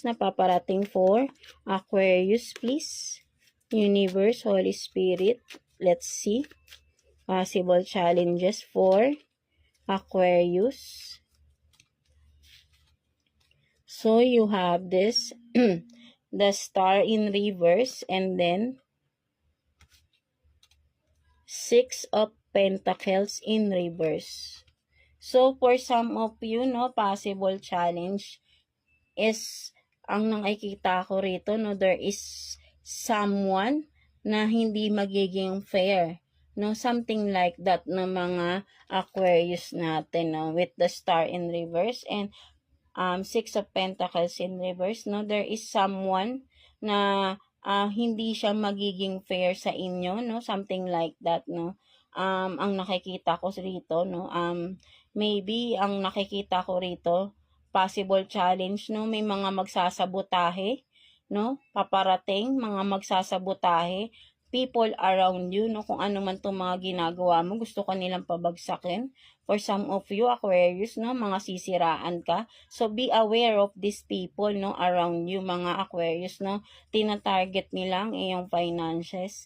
na paparating for Aquarius, please. Universe, Holy Spirit, let's see. Possible challenges for Aquarius. So you have this, the Star in reverse, and then Six of Pentacles in reverse. So for some of you, no, possible challenge is, ang nakikita ko rito, no, there is someone na hindi magiging fair, no, something like that, no, mga Aquarius natin, no, with the Star in reverse and Six of Pentacles in reverse, no, there is someone na hindi siya magiging fair sa inyo, no, something like that, no. Ang nakikita ko rito, no, maybe ang nakikita ko rito, possible challenge, no, may mga magsasabotahe, no, paparating, mga magsasabotahe, people around you, no, kung ano man itong mga ginagawa mo, gusto ka nilang pabagsakin. For some of you, Aquarius, no, mga sisiraan ka. So, be aware of these people, no, around you, mga Aquarius, no. Tina-target nilang iyong finances,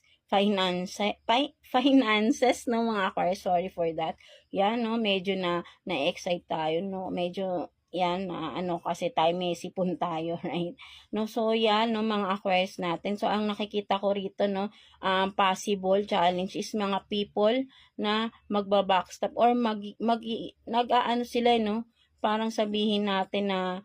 no, mga Aquarius, sorry for that. Yan, no, medyo na-excite tayo, no, medyo, yan, ano, kasi tayo, may sipon tayo, right? No, so, yan, no, mga Aquarius natin. So, ang nakikita ko rito, no, possible challenge is mga people na magbabackstab or nag-aano sila, no, parang sabihin natin na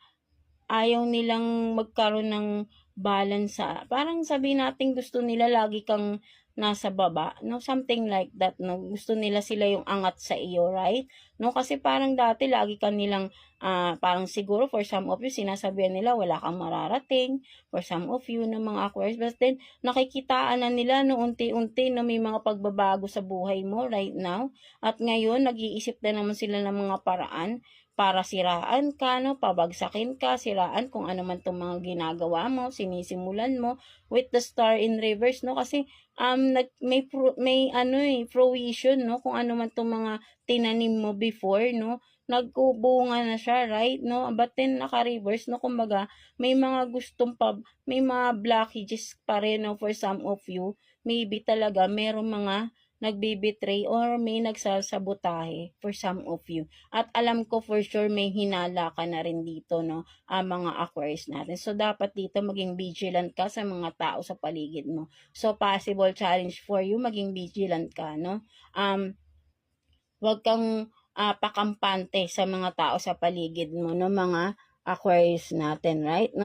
ayaw nilang magkaroon ng balance sa, parang sabihin natin gusto nila lagi kang nasa baba, no, something like that, no, gusto nila sila yung angat sa iyo, right? No, kasi parang dati lagi ka nilang parang siguro for some of you sinasabihan nila wala kang mararating, for some of you na mga Aquarius, but then nakikitaan na nila no unti-unti na may mga pagbabago sa buhay mo right now, at ngayon nag-iisip na naman sila ng mga paraan para siraan ka, no, pabagsakin ka, siraan kung ano man itong mga ginagawa mo, sinisimulan mo with the Star in reverse, no, kasi may fruition, no, kung ano man itong mga tinanim mo before, no, nagbubunga na siya, right, no, but then naka-reverse, no, kumbaga, may mga may mga blockages pa rin, no, for some of you, maybe talaga, merong mga nagbibetray or may nagsasabotahe for some of you. At alam ko for sure may hinala ka na rin dito, no, mga Aquarius natin. So, dapat dito maging vigilant ka sa mga tao sa paligid mo. So, possible challenge for you, maging vigilant ka, no. Huwag kang pakampante sa mga tao sa paligid mo, no, mga Aquarius natin, right?